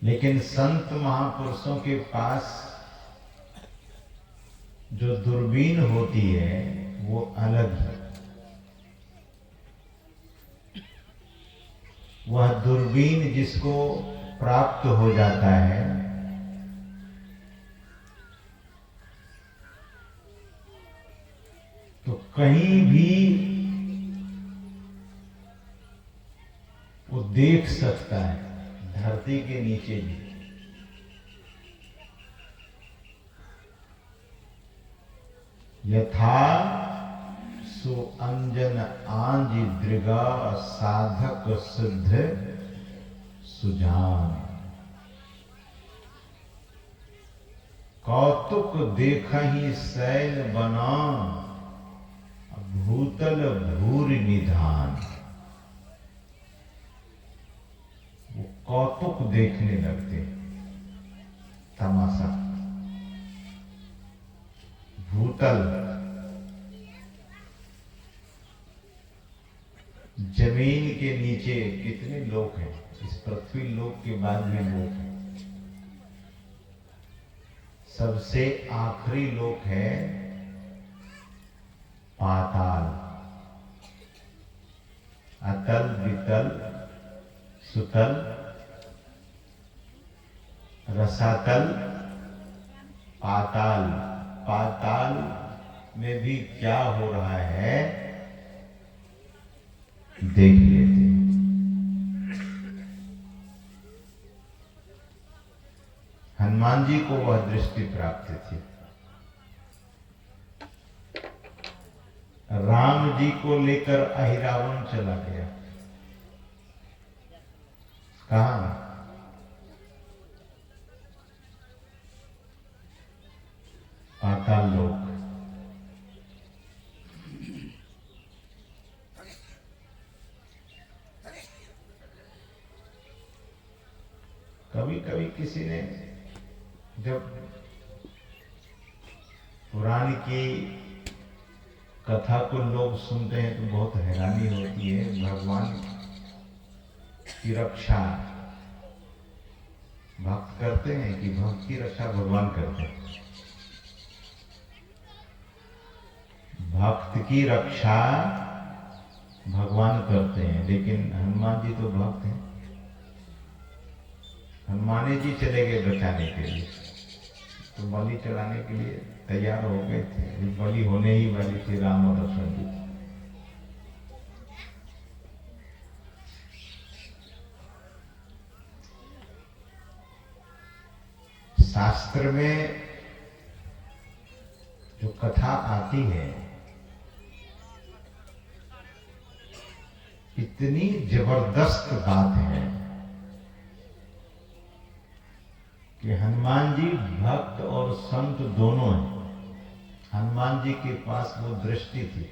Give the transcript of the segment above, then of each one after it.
लेकिन संत महापुरुषों के पास जो दूरबीन होती है वो अलग है। वह दूरबीन जिसको प्राप्त हो जाता है तो कहीं भी वो देख सकता है, धरती के नीचे भी। यथा सो अंजन आंज दृगा साधक सिद्ध सुजान। कौतुक देखहि शैल बना भूतल भूर निधान। वो कौतुक देखने लगते, तमाशा। भूतल जमीन के नीचे कितने लोग हैं, इस पृथ्वी लोक के बाद भी लोग हैं। सबसे आखिरी लोक है पाताल। अतल वितल सुतल रसातल पाताल। पाताल में भी क्या हो रहा है देख लेते। हनुमान जी को वह दृष्टि प्राप्त थी। राम जी को लेकर अहिरावण चला गया। कहां? पाताल लोक। कभी कभी किसी ने जब पुराण की कथा को लोग सुनते हैं तो बहुत हैरानी होती है। भगवान की रक्षा भक्त करते हैं कि भक्त की रक्षा भगवान करते हैं? भक्त की रक्षा भगवान करते हैं, लेकिन हनुमान जी तो भक्त हैं। हनुमान जी चले गए बचाने के लिए, तो बलि चढ़ाने के लिए तैयार हो गए थे। बलि होने ही वाली थी राम और लक्ष्मण जी। शास्त्र में जो कथा आती है इतनी जबरदस्त बात है कि हनुमान जी भक्त और संत दोनों हैं। हनुमान जी के पास वो दृष्टि थी।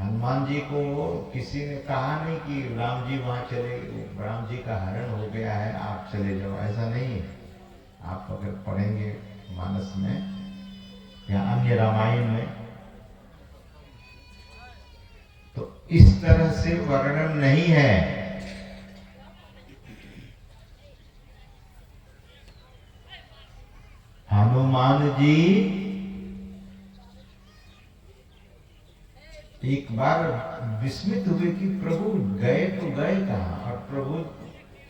हनुमान जी को किसी ने कहा नहीं कि राम जी वहां चले, राम जी का हरण हो गया है, आप चले जाओ। ऐसा नहीं है। आप अगर पढ़ेंगे मानस में या अन्य रामायण में तो इस तरह से वर्णन नहीं है। हनुमान जी एक बार विस्मित हुए कि प्रभु गए तो गए कहां, और प्रभु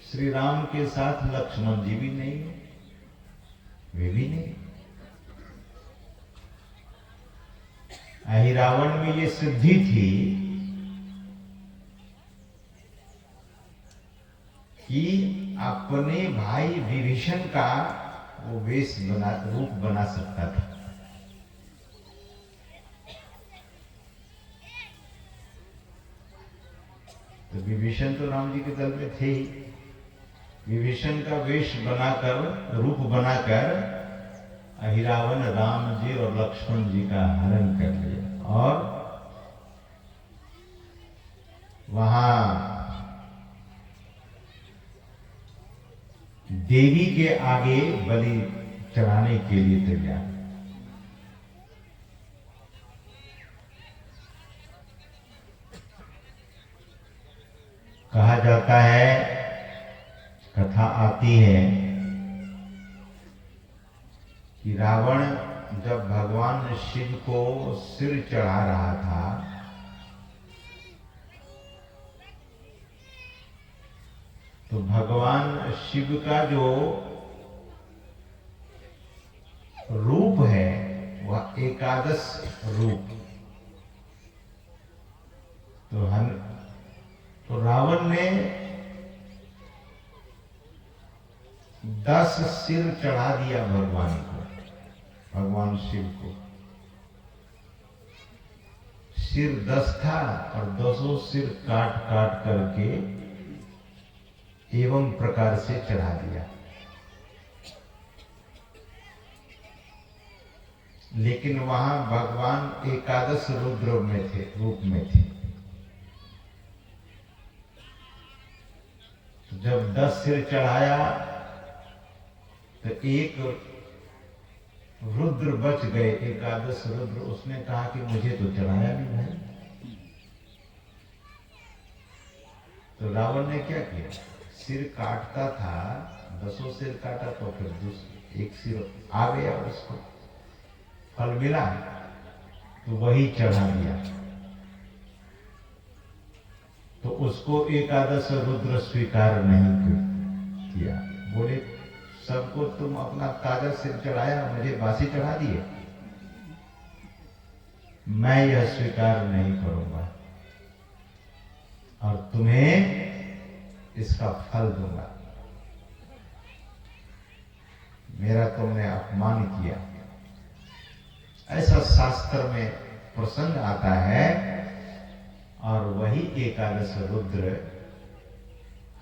श्री राम के साथ लक्ष्मण जी भी नहीं है, वे भी नहीं। अहिरावण में ये सिद्धि थी कि अपने भाई विभीषण का वो वेश रूप बना सकता था। तो विभीषण तो राम जी के दल में थे ही। विभीषण का वेश बनाकर, रूप बनाकर अहिरावण राम जी और लक्ष्मण जी का हरण कर लिया और वहां देवी के आगे बलि चढ़ाने के लिए तैयार। कहा जाता है कथा आती है कि रावण जब भगवान शिव को सिर चढ़ा रहा था तो भगवान शिव का जो रूप है वह एकादश रूप। तो रावण ने 10 सिर चढ़ा दिया भगवान को, भगवान शिव को। सिर 10 था और 10 सिर काट काट करके एवं प्रकार से चढ़ा दिया। लेकिन वहां भगवान एकादश रुद्र में थे, रूप में थे। तो जब 10 सिर चढ़ाया तो एक रुद्र बच गए, एकादश रुद्र। उसने कहा कि मुझे तो चढ़ाया नहीं भाई। तो रावण ने क्या किया, सिर काटता था, 10 सिर काटा तो फिर एक सिर आ गया, उसको फल मिला तो वही चढ़ा दिया। तो उसको एकादश रुद्र स्वीकार नहीं किया। बोले सबको तुम अपना ताजा सिर चढ़ाया, मुझे बासी चढ़ा दिए, मैं यह स्वीकार नहीं करूंगा और तुम्हें इसका फल दूंगा। मेरा तुमने अपमान किया। ऐसा शास्त्र में प्रसंग आता है। और वही एकादश रुद्र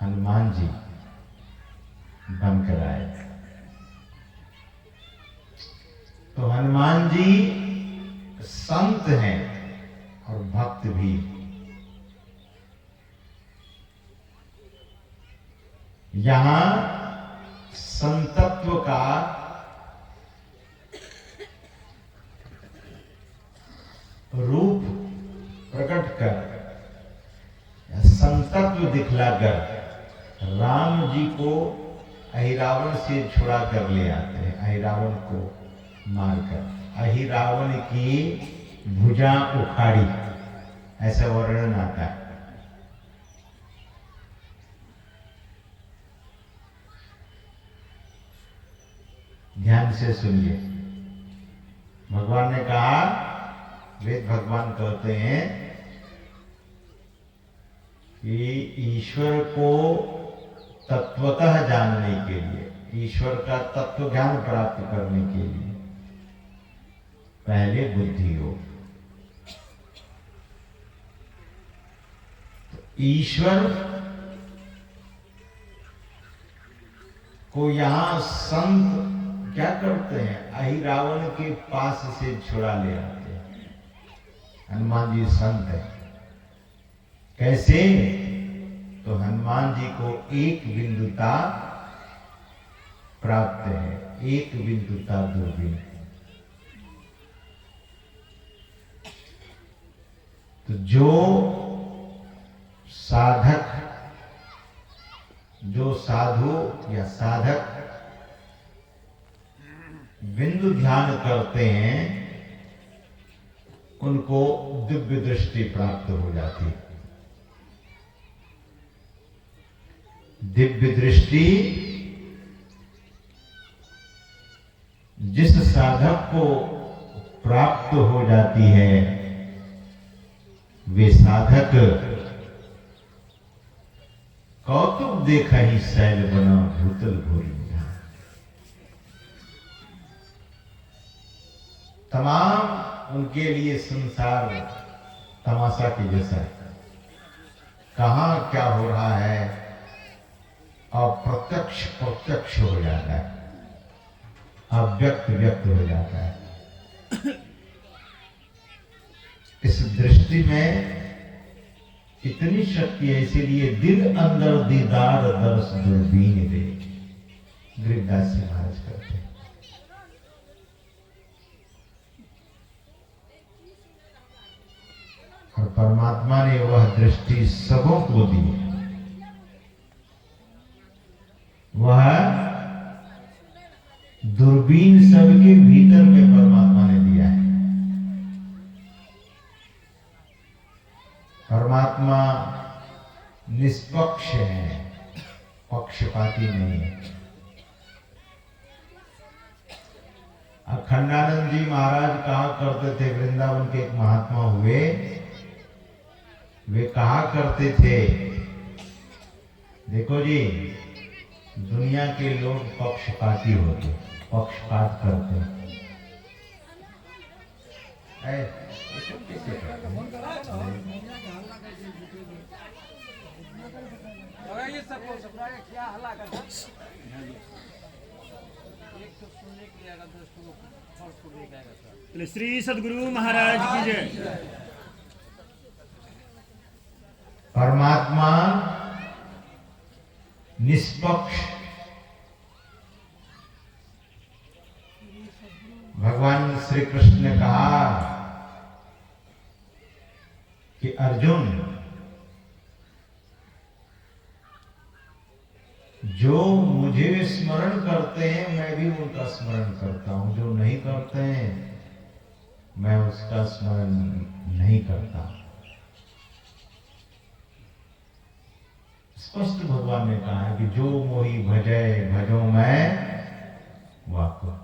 हनुमान जी बनकर आए। तो हनुमान जी संत हैं और भक्त भी। यहां संतत्व का रूप प्रकट कर, संतत्व दिखलाकर राम जी को अहिरावण से छुड़ा कर ले आते हैं। अहिरावण को मारकर अहिरावण की भुजा उखाड़ी, ऐसा वर्णन आता है। ध्यान से सुनिए। भगवान ने कहा, वेद भगवान कहते हैं कि ईश्वर को तत्वतः जानने के लिए, ईश्वर का तत्व ज्ञान प्राप्त करने के लिए पहले बुद्धि हो। तो ईश्वर को यहां संत क्या करते हैं, अहिरावण के पास से छुड़ा ले आते हैं। हनुमान जी संत है। कैसे? तो हनुमान जी को एक बिंदुता प्राप्त है, एक बिंदुता दूरबीन। तो जो साधक, जो साधु या साधक बिंदु ध्यान करते हैं उनको दिव्य दृष्टि प्राप्त हो जाती है। दिव्य दृष्टि जिस साधक को प्राप्त हो जाती है वे साधक कौतुक देखा ही शैल बना भूतल भूरी। तमाम उनके लिए संसार तमाशा की जैसा है। कहां क्या हो रहा है अप्रत्यक्ष प्रत्यक्ष हो जाता है, अव्यक्त व्यक्त हो जाता है। इस दृष्टि में इतनी शक्ति है, इसीलिए दिल अंदर दीदार दर्श दूरबीन दे, गरीबदास जी महाराज करते हैं। और परमात्मा ने वह दृष्टि सबों को दी। वह दूरबीन सबके भीतर में परमात्मा ने दिया है। परमात्मा निष्पक्ष है, पक्षपाती नहीं है। अखंडानंद जी महाराज कहा करते थे, वृंदावन के एक महात्मा हुए, वे कहा करते थे, देखो जी, दुनिया के लोग पक्षपाती होते, पक्षपात करते हैं। श्री सद्गुरु महाराज की जय। परमात्मा निष्पक्ष, भगवान श्री कृष्ण ने कहा कि अर्जुन, जो मुझे स्मरण करते हैं मैं भी उनका स्मरण करता हूं, जो नहीं करते हैं मैं उसका स्मरण नहीं करता। स्पष्ट भगवान ने कहा है कि जो मोहि भजै भजो मैं वाको।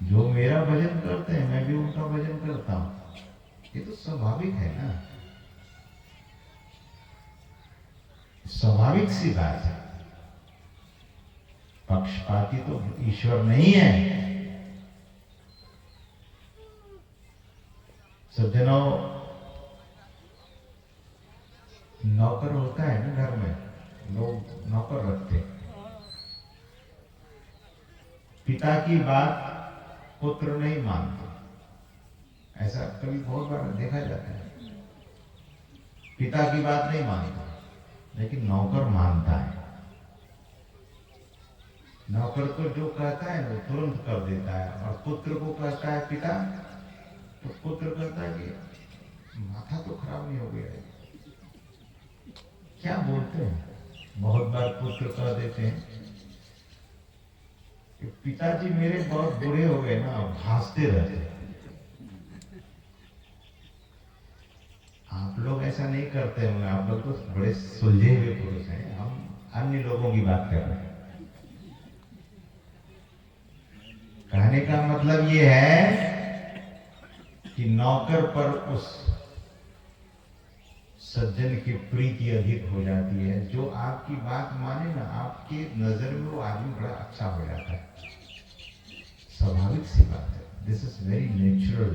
जो मेरा भजन करते हैं मैं भी उनका भजन करता हूं। ये तो स्वाभाविक है ना, स्वाभाविक सी बात है। पक्षपाती तो ईश्वर नहीं है। सज्जनों, नौकर होता है ना घर में, लोग नौकर रखते हैं। पिता की बात पुत्र नहीं मानते, ऐसा कभी बहुत बार देखा जाता है। पिता की बात नहीं मानता, लेकिन नौकर मानता है। नौकर को जो कहता है वो तुरंत कर देता है, और पुत्र को कहता है पिता, तो पुत्र कहता है कि माथा तो खराब नहीं हो गया है, क्या बोलते हैं। बहुत बार पुत्र कह देते हैं कि पिताजी मेरे बहुत बुरे हो गए ना, भासते रहते। आप लोग ऐसा नहीं करते होंगे, आप लोग तो बड़े सुलझे हुए पुरुष हैं। हम अन्य लोगों की बात कर रहे हैं। कहने का मतलब ये है कि नौकर पर उस सज्जन की प्रीति अधिक हो जाती है। जो आपकी बात माने ना, आपकी नजर में वो आदमी बड़ा अच्छा हो जाता है। स्वाभाविक सी बात है। This is very natural.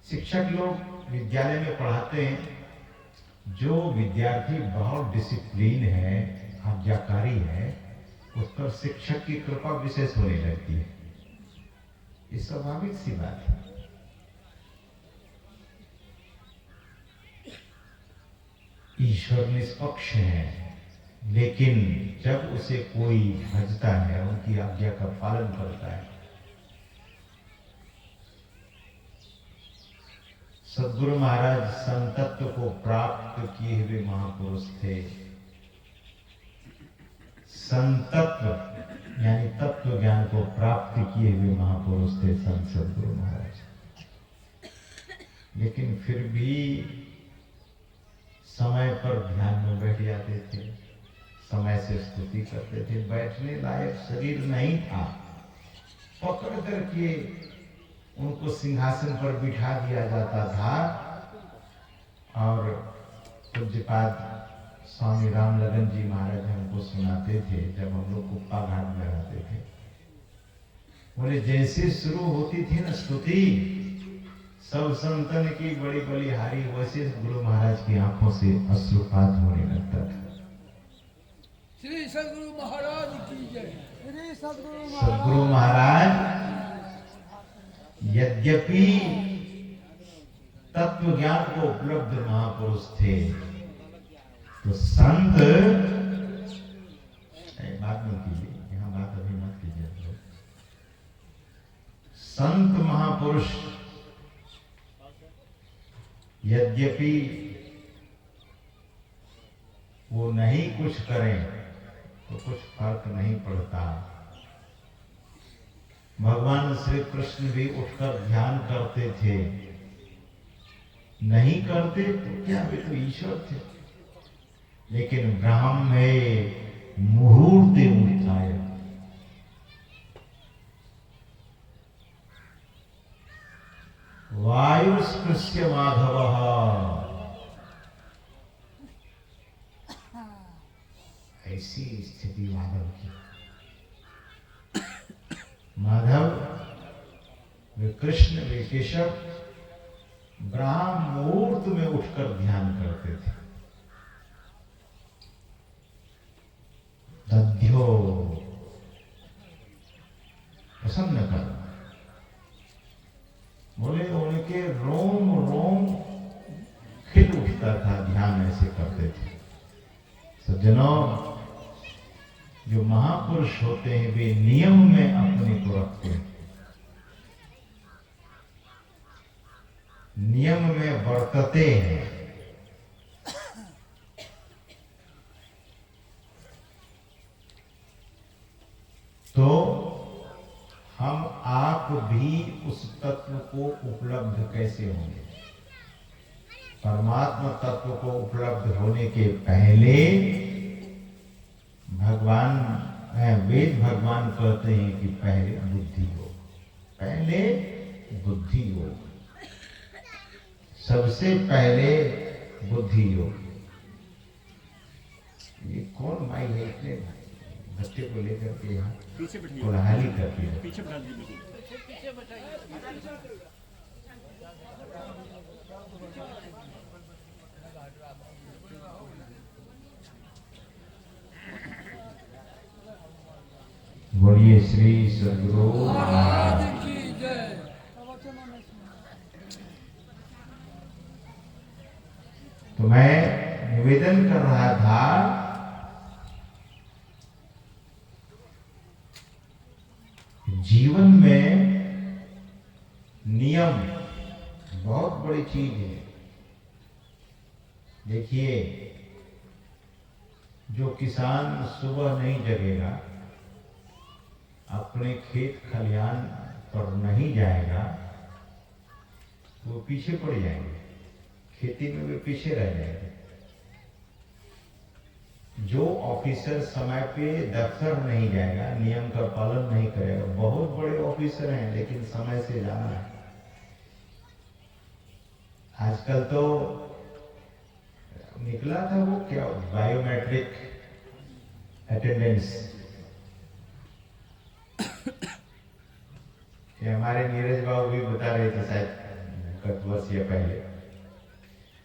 शिक्षक लोग विद्यालय में पढ़ाते हैं, जो विद्यार्थी बहुत डिसिप्लिन है, आज्ञाकारी है, उस पर शिक्षक की कृपा विशेष होने लगती है। ये स्वाभाविक सी बात है। ईश्वर निष्पक्ष है, लेकिन जब उसे कोई भजता है, उनकी आज्ञा का पालन करता है। सद्गुरु महाराज संतत्व को प्राप्त किए हुए महापुरुष थे। संतत्व यानी तत्व ज्ञान को प्राप्त किए हुए महापुरुष थे संत सद्गुरु महाराज। लेकिन फिर भी समय पर ध्यान में बैठ जाते थे, समय से स्तुति करते थे। बैठने लायक शरीर नहीं था, पकड़ करके उनको सिंहासन पर बिठा दिया जाता था। और पूज्यपाद स्वामी राम लगन जी महाराज हमको सुनाते थे, जब हम लोग कुप्पा घाट में रहते थे। बोले जैसे शुरू होती थी ना स्तुति, सब संतन की बड़ी बलिहारी, वैसे गुरु महाराज की आंखों से अश्रुपात होने लगता था। श्री सद्गुरु महाराज की जय। श्री सद्गुरु महाराज यद्यपि तत्व ज्ञान को उपलब्ध महापुरुष थे, तो संत बात मत कीजिए, यहां बात अभी मत कीजिए। संत महापुरुष यद्यपि वो नहीं कुछ करें तो कुछ फर्क नहीं पड़ता। भगवान श्री कृष्ण भी उठकर ध्यान करते थे, नहीं करते तो क्या, वे तो ईश्वर थे। लेकिन ब्राह्मे मुहूर्ते उत्थाय, वायुस्पृश्य माधवः, ऐसी स्थिति माधव की। माधव वे कृष्ण वे केशव ब्राह्म मुहूर्त में उठकर ध्यान करते थे। दध्यो प्रसन्न करना, बोले उनके रोम रोम खिल उठता था, ध्यान ऐसे करते थे। सज्जनों, जो महापुरुष होते हैं वे नियम में अपने को रखते हैं, नियम में बरतते हैं। तो हम आप भी उस तत्व को उपलब्ध कैसे होंगे? परमात्मा तत्व को उपलब्ध होने के पहले भगवान, वेद भगवान कहते हैं कि पहले बुद्धि योग, पहले बुद्धि योग, सबसे पहले बुद्धि योग। ये कौन माई है इतने बच्चे को लेकर के यहाँ पीछे बैठिए, कोलाहली करती है? पीछे बैठा दीजिए। बोलिए श्री सद्गुरु महाराज की जय। तो मैं निवेदन कर रहा था, जीवन में नियम बहुत बड़ी चीज है। देखिए, जो किसान सुबह नहीं जगेगा, अपने खेत खलिहान पर नहीं जाएगा, तो वो पीछे पड़ जाएंगे, खेती में वे पीछे रह जाएंगे। जो ऑफिसर समय पे दफ्तर नहीं जाएगा, नियम का पालन नहीं करेगा, बहुत बड़े ऑफिसर हैं लेकिन समय से जाना है। आजकल तो निकला था वो क्या, बायोमेट्रिक अटेंडेंस, ये हमारे नीरज बाबू भी बता रहे थे शायद गत वर्ष या पहले।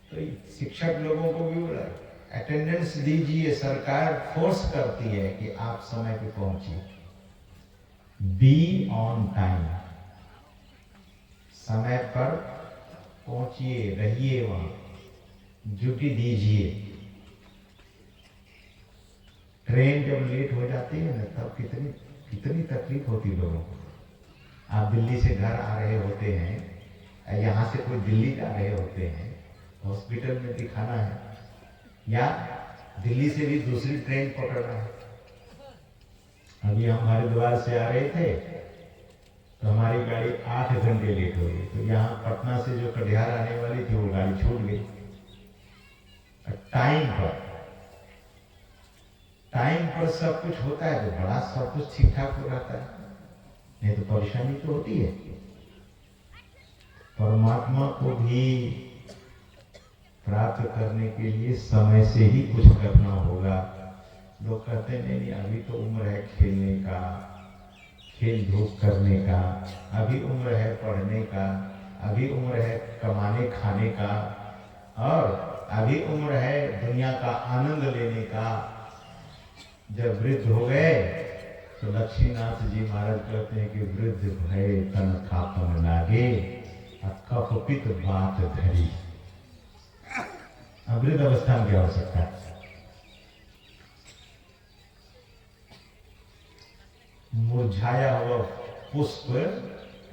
तो शिक्षक लोगों को भी बोला अटेंडेंस दीजिए, सरकार फोर्स करती है कि आप समय पे पहुंचिए, बी ऑन टाइम, समय पर पहुंचिए, रहिए वहां, ड्यूटी दीजिए। ट्रेन जब लेट हो जाती है ना, तब कितनी कितनी तकलीफ होती लोगों को। आप दिल्ली से घर आ रहे होते हैं, यहाँ से कोई दिल्ली जा रहे होते हैं, हॉस्पिटल में दिखाना है, या दिल्ली से भी दूसरी ट्रेन पकड़ना है। अभी हम हरिद्वार से आ रहे थे तो हमारी गाड़ी 8 घंटे लेट हो गई। तो यहाँ पटना से जो कटिहार आने वाली थी वो गाड़ी छूट गई। टाइम पर सब कुछ होता है तो बड़ा सब कुछ ठीक ठाक हो जाता है, नहीं तो परेशानी तो होती है। परमात्मा को भी प्राप्त करने के लिए समय से ही कुछ करना होगा। लोग कहते हैं नहीं, अभी तो उम्र है खेलने का, खेल धूप करने का, अभी उम्र है पढ़ने का, अभी उम्र है कमाने खाने का, और अभी उम्र है दुनिया का आनंद लेने का। जब वृद्ध हो गए तो लक्ष्मीनाथ जी महाराज कहते हैं कि वृद्ध भय तन खापन लागे, कफपित बात धरी। वृद्ध अवस्था में क्या हो सकता है? मुरझाया हुआ पुष्प,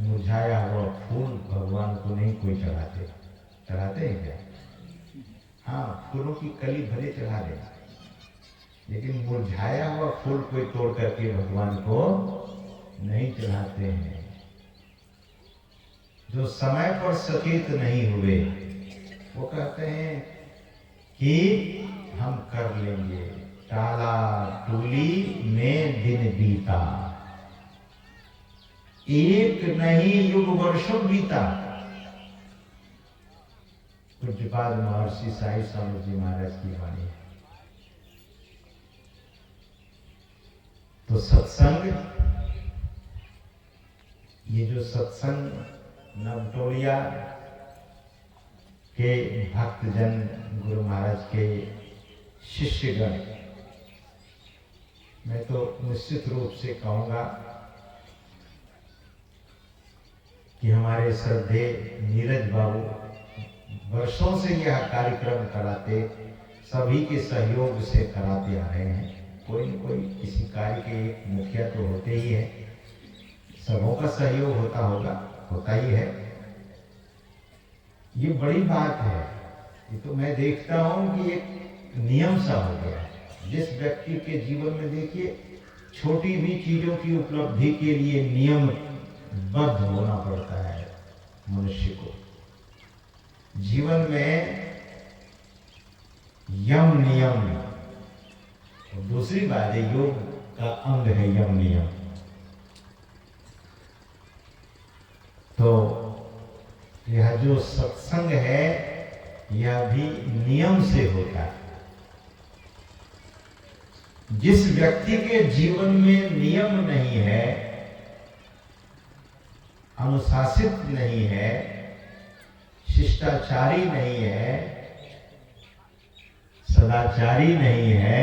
मुरझाया हुआ फूल भगवान को नहीं कोई चढ़ाते हैं क्या? हाँ, फूलों की कली भले चढ़ा दे, लेकिन मुरझाया हुआ फूल कोई तोड़ करके भगवान को नहीं चढ़ाते हैं। जो समय पर सचेत नहीं हुए वो कहते हैं कि हम कर लेंगे, टाला टूली में दिन बीता, एक नहीं युग वर्षों बीता। पूज्यपाद महर्षि साई स्वामी जी महाराज की वाणी है। तो सत्संग, ये जो सत्संग नवटोलिया के भक्तजन, गुरु महाराज के शिष्यगण, मैं तो निश्चित रूप से कहूंगा कि हमारे श्रद्धे नीरज बाबू वर्षों से यह कार्यक्रम कराते, सभी के सहयोग से कराते आ रहे हैं। कोई न कोई किसी कार्य के एक मुखिया तो होते ही है, सबों का सहयोग होता होगा, होता ही है। ये बड़ी बात है। ये तो मैं देखता हूं कि एक नियम सा हो गया है। जिस व्यक्ति के जीवन में देखिए, छोटी भी चीजों की उपलब्धि के लिए नियमबद्ध होना पड़ता है मनुष्य को। जीवन में यम नियम, और दूसरी बात है योग का अंग है यम नियम। तो यह जो सत्संग है यह भी नियम से होता है। जिस व्यक्ति के जीवन में नियम नहीं है, अनुशासित नहीं है, शिष्टाचारी नहीं है, सदाचारी नहीं है,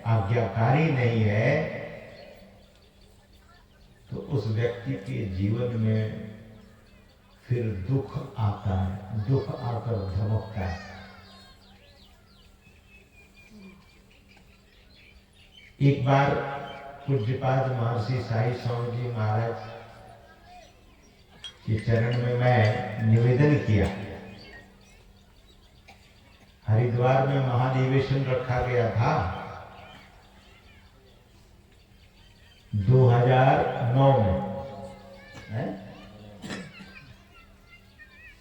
आज्ञाकारी नहीं है, तो उस व्यक्ति के जीवन में फिर दुख आता है, दुख आकर धमकता है। एक बार पूज्यपाद महर्षि साई स्वामी जी महाराज के चरण में मैं निवेदन किया। हरिद्वार में महाधिवेशन रखा गया था 2009 में, है?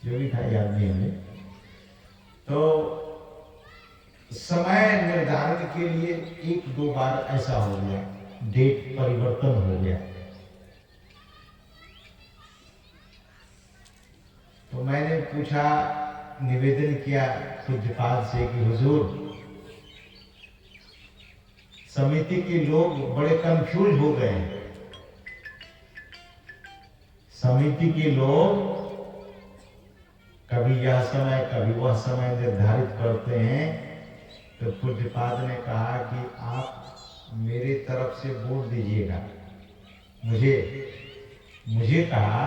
जो भी था याद नहीं हमें। तो समय निर्धारण के लिए एक दो बार ऐसा हो गया, डेट परिवर्तन हो गया। तो मैंने पूछा, निवेदन किया पूज्यपाद से कि हुजूर, समिति के लोग बड़े कंफ्यूज हो गए हैं। समिति के लोग कभी यह समय कभी वह समय निर्धारित करते हैं। तो पूज्यपाद ने कहा कि आप मेरे तरफ से बोल दीजिएगा। मुझे कहा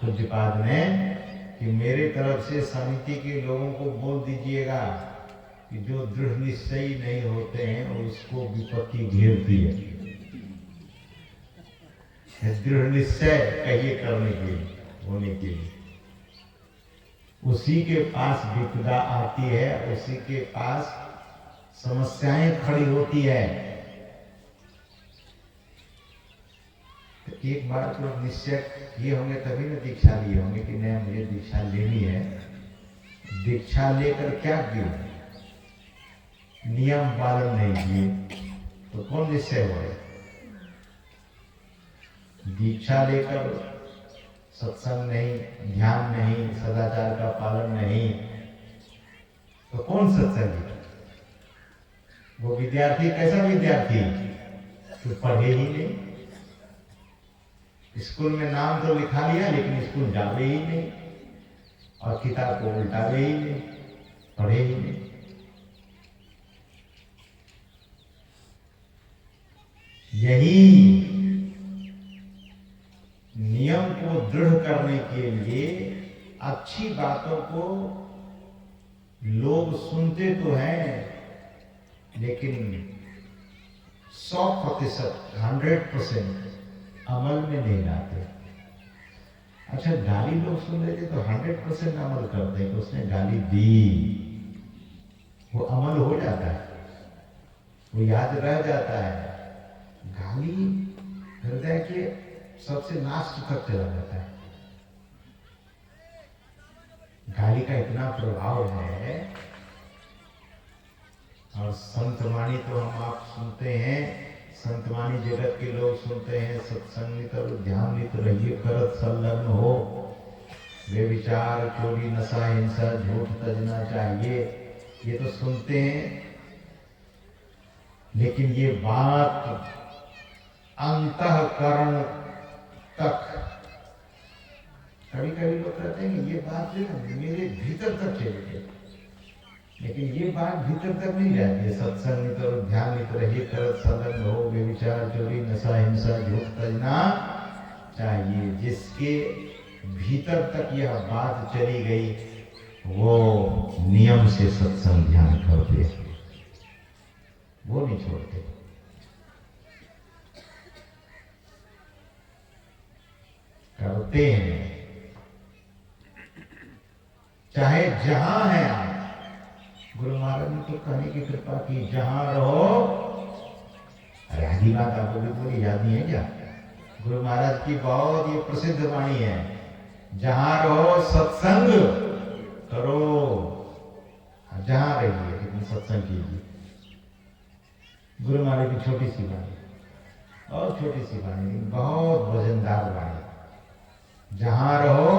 पूज्यपाद ने कि मेरे तरफ से समिति के लोगों को बोल दीजिएगा कि जो दृढ़ निश्चयी नहीं होते हैं उसको विपत्ति घेरती है। दृढ़ निश्चय कहिए करने के लिए, होने के लिए, उसी के पास विपदा आती है, उसी के पास समस्याएं खड़ी होती है। तो एक बार तो निश्चय ये होंगे तभी ना दीक्षा लिए होंगे कि नहीं मुझे दीक्षा लेनी है। दीक्षा लेकर क्या किया, नियम पालन नहीं किए तो कौन निश्चय हो? दीक्षा लेकर सत्संग नहीं, ध्यान नहीं, सदाचार का पालन नहीं, तो कौन सत्संगी? वो विद्यार्थी कैसा विद्यार्थी तो पढ़े ही नहीं, स्कूल में नाम तो लिखा लिया लेकिन स्कूल जावे ही नहीं और किताब को उल्टावे ही नहीं, पढ़े ही नहीं। यही नियम को दृढ़ करने के लिए अच्छी बातों को लोग सुनते तो हैं लेकिन 100%, 100% अमल में नहीं लाते। अच्छा, गाली लोग सुन लेते तो 100% अमल करते हैं कि उसने गाली दी, वो अमल हो जाता है। वो याद रह जाता है। गाली हृदय के सबसे लास्ट तक चला जाता है। गाली का इतना प्रभाव है। और संतवाणी तो हम आप सुनते हैं, संतवाणी जगत के लोग सुनते हैं, सत्संगित और ध्यानित रहिए करत संलग्न हो, वे विचार चोरी नशा हिंसा झूठ तजना चाहिए, ये तो सुनते हैं। लेकिन ये बात अंतःकरण तक, कभी कभी लोग कहते हैं ये बात जो है मेरे भीतर तक चली गई, लेकिन ये बात भीतर तक नहीं जाती है। सत्संग और ध्यान रहिए करत संलग्न हो, वे विचार चोरी नशा हिंसा झूठ तजना चाहिए। जिसके भीतर तक यह बात चली गई वो नियम से सत्संग ध्यान करते, वो नहीं छोड़ते। करते हैं, चाहे जहां है आप। गुरु महाराज ने तो कहने की कृपा की, जहां रहो। अरे आधी बात आपको भी पूरी याद नहीं है क्या? गुरु महाराज की बहुत ये प्रसिद्ध वाणी है, जहां रहो सत्संग करो। जहां रहिए लेकिन सत्संग कीजिए। गुरु महाराज की छोटी सी वाणी, और छोटी सी वाणी लेकिन बहुत वजनदार वाणी। जहां रहो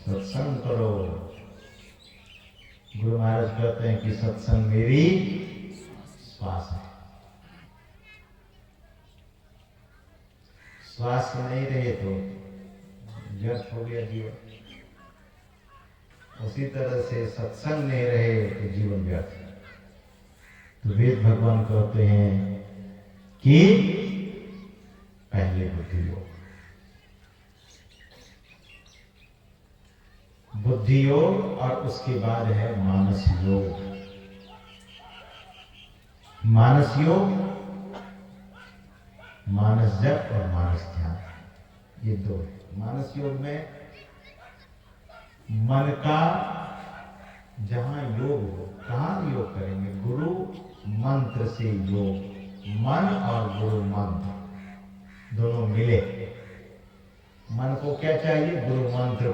सत्संग करो। गुरु महाराज कहते हैं कि सत्संग मेरी श्वास है। श्वास नहीं रहे तो व्यर्थ हो गया जीवन। उसी तरह से सत्संग नहीं रहे तो जीवन व्यर्थ। तो वेद भगवान कहते हैं कि पहले बुद्धि योग, बुद्धि योग, और उसके बाद है मानस योग। मानस योग, मानस जप और मानस ध्यान, ये दो है। मानस योग में मन का जहां योग हो, कहां योग करेंगे? गुरु मंत्र से योग। मन और गुरु मंत्र दोनों मिले। मन को क्या चाहिए? गुरु मंत्र।